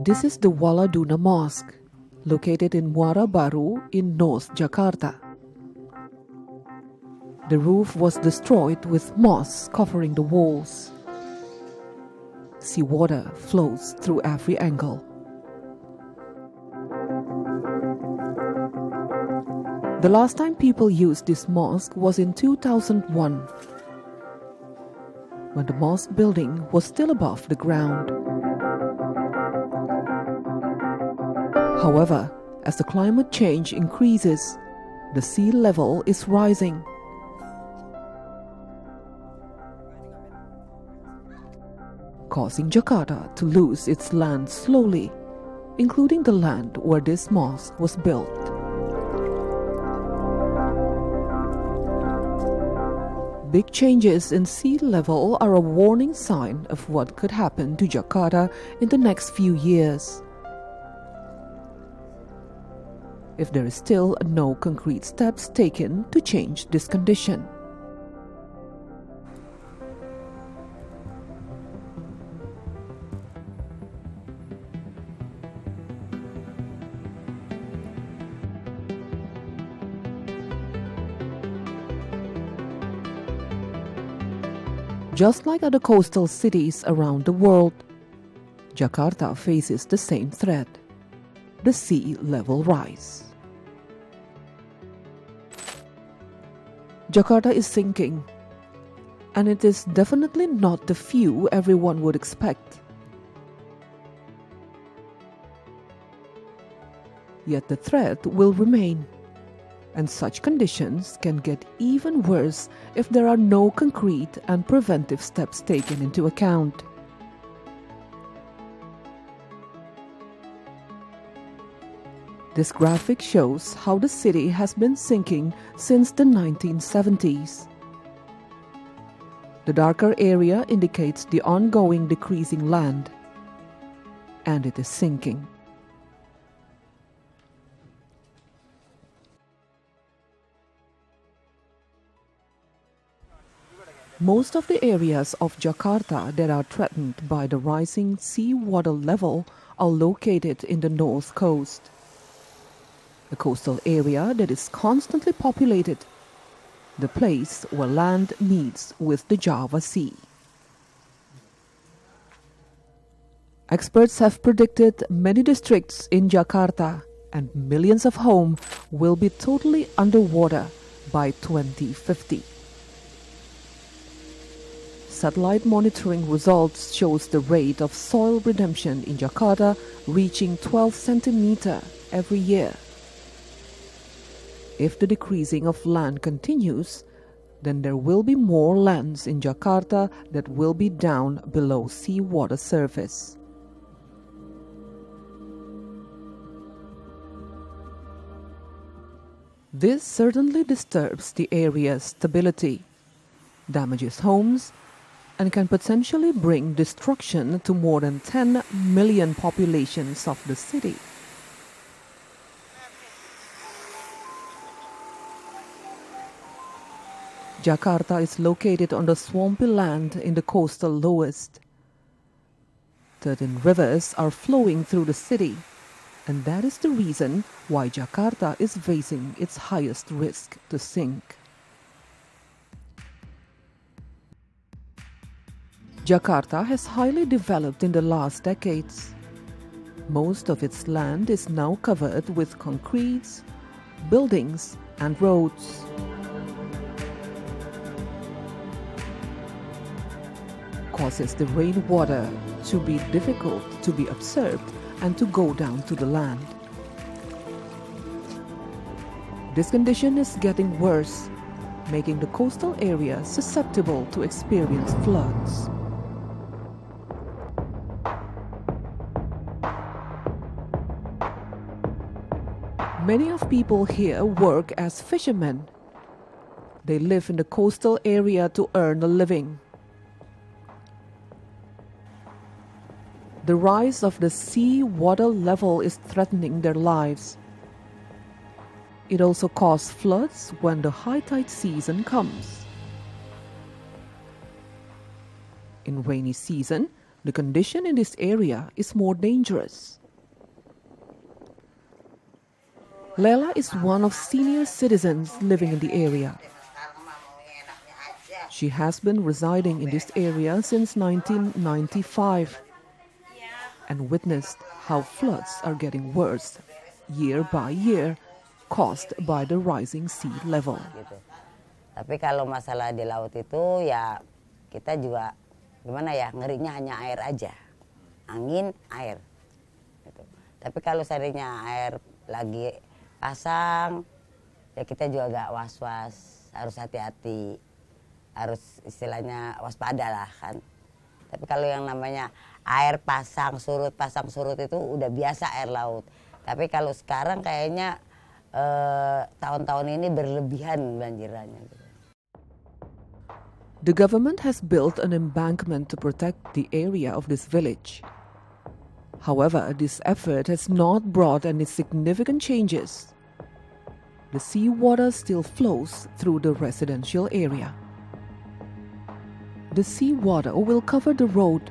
This is the Waladuna Mosque, located in Muara Baru in North Jakarta. The roof was destroyed with moss covering the walls. Seawater flows through every angle. The last time people used this mosque was in 2001, when the mosque building was still above the ground. However, as the climate change increases, the sea level is rising. Causing Jakarta to lose its land slowly, including the land where this mosque was built. Big changes in sea level are a warning sign of what could happen to Jakarta in the next few years. If there is still no concrete steps taken to change this condition. Just like other coastal cities around the world, Jakarta faces the same threat: the sea level rise. Jakarta is sinking, and it is definitely not the view everyone would expect. Yet the threat will remain, and such conditions can get even worse if there are no concrete and preventive steps taken into account. This graphic shows how the city has been sinking since the 1970s. The darker area indicates the ongoing decreasing land, and it is sinking. Most of the areas of Jakarta that are threatened by the rising seawater level are located in the north coast, the coastal area that is constantly populated, the place where land meets with the Java Sea. Experts have predicted many districts in Jakarta and millions of homes will be totally underwater by 2050. Satellite monitoring results shows the rate of soil redemption in Jakarta reaching 12 centimeters every year. If the decreasing of land continues, then there will be more lands in Jakarta that will be down below seawater surface. This certainly disturbs the area's stability, damages homes, and can potentially bring destruction to more than 10 million populations of the city. Jakarta is located on the swampy land in the coastal lowest. 13 rivers are flowing through the city, and that is the reason why Jakarta is facing its highest risk to sink. Jakarta has highly developed in the last decades. Most of its land is now covered with concrete, buildings, and roads. Causes the rainwater to be difficult to be absorbed and to go down to the land. This condition is getting worse, making the coastal area susceptible to experience floods. Many of people here work as fishermen. They live in the coastal area to earn a living. The rise of the sea water level is threatening their lives. It also causes floods when the high tide season comes. In rainy season, the condition in this area is more dangerous. Lela is one of senior citizens living in the area. She has been residing in this area since 1995 and witnessed how floods are getting worse year by year caused by the rising sea level. Tapi kalau masalah di laut itu ya kita juga gimana ya, ngerinya hanya air aja, angin, air. Gitu. Tapi kalau seandainya air lagi pasang, ya kita juga agak was-was, harus hati-hati, harus istilahnya waspada lah kan. Tapi kalau yang namanya air pasang surut itu udah biasa air laut. Tapi kalau sekarang kayaknya tahun-tahun ini berlebihan banjirannya. The government has built an embankment to protect the area of this village. However, this effort has not brought any significant changes. The seawater still flows through the residential area. The seawater will cover the road,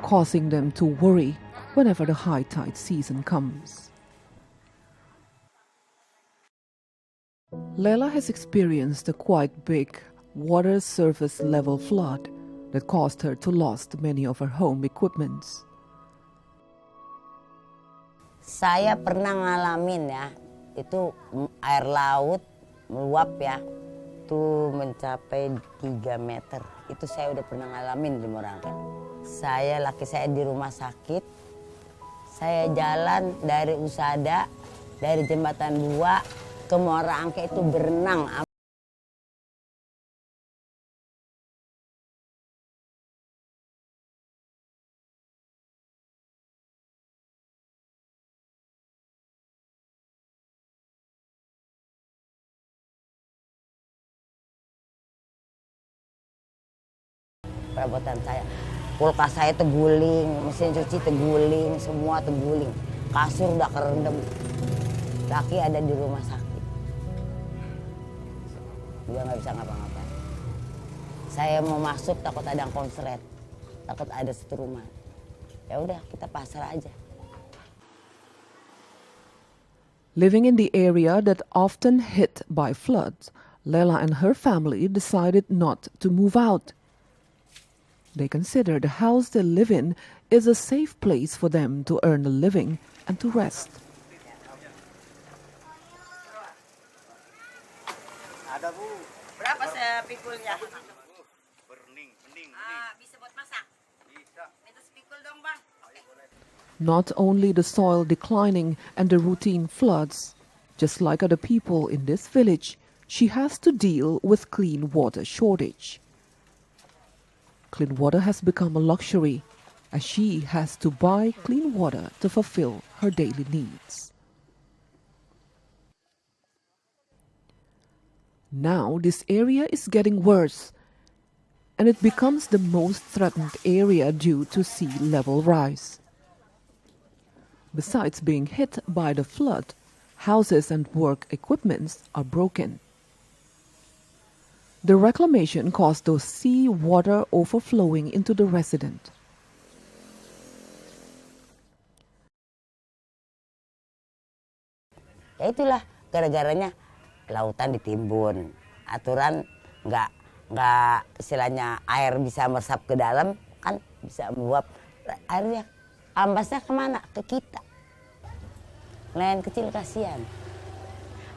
causing them to worry whenever the high tide season comes. Lela has experienced a quite big water surface level flood that caused her to lost many of her home equipments. Saya pernah ngalamin ya, itu air laut meluap ya, itu mencapai 3 meter. Itu saya udah pernah ngalamin di Morangke. Laki saya di rumah sakit, saya jalan dari Usada, dari Jembatan 2 ke Morangke itu berenang. Perabotan saya, kulkas saya terguling, mesin cuci terguling, semua terguling, kasur udah kerendam. Laki ada di rumah sakit, dia nggak bisa ngapa-ngapain. Saya mau masuk takut ada yang konslet, takut ada setruman. Ya udah kita pasrah aja. Living in the area that often hit by floods, Lela and her family decided not to move out. They consider the house they live in is a safe place for them to earn a living and to rest. Ada Bu. Berapa saya pikulnya? Bening. Bisa buat masak? Bisa. Minta pikul dong Bang. Not only the soil declining and the routine floods, just like other people in this village, she has to deal with clean water shortage. Clean water has become a luxury as she has to buy clean water to fulfill her daily needs. Now this area is getting worse and it becomes the most threatened area due to sea level rise. Besides being hit by the flood, houses and work equipments are broken. The reclamation caused the sea water overflowing into the resident. Ya itulah gara-garanya lautan ditimbun. Aturan nggak istilahnya air bisa meresap ke dalam kan bisa meluap. Airnya ambasnya kemana? Ke kita. Nelayan kecil kasihan.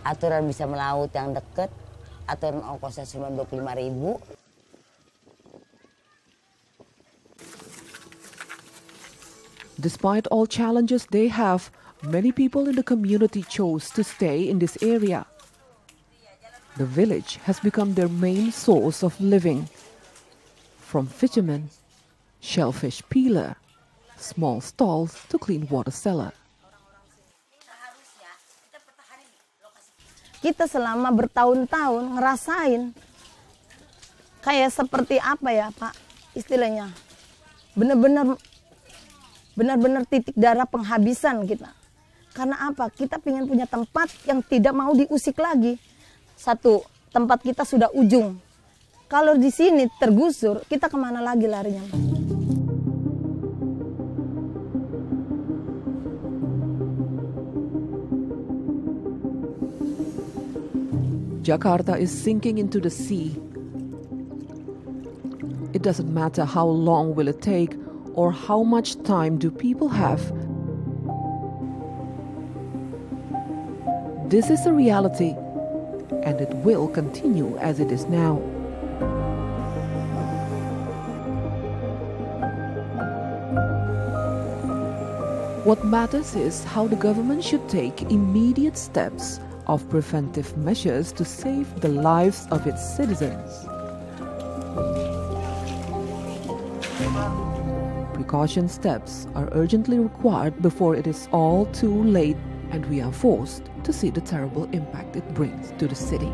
Aturan bisa melaut yang deket. Aturan ongkosnya cuma 25.000. Despite all challenges they have, many people in the community chose to stay in this area. The village has become their main source of living. From fishermen, shellfish peeler, small stalls to clean water cellar. Kita selama bertahun-tahun ngerasain kayak seperti apa ya Pak istilahnya, benar-benar titik darah penghabisan kita. Karena apa? Kita pengen punya tempat yang tidak mau diusik lagi. Satu, tempat kita sudah ujung. Kalau di sini tergusur, kita kemana lagi larinya? Jakarta is sinking into the sea. It doesn't matter how long will it take or how much time do people have. This is a reality, and it will continue as it is now. What matters is how the government should take immediate steps of preventive measures to save the lives of its citizens. Precaution steps are urgently required before it is all too late and we are forced to see the terrible impact it brings to the city.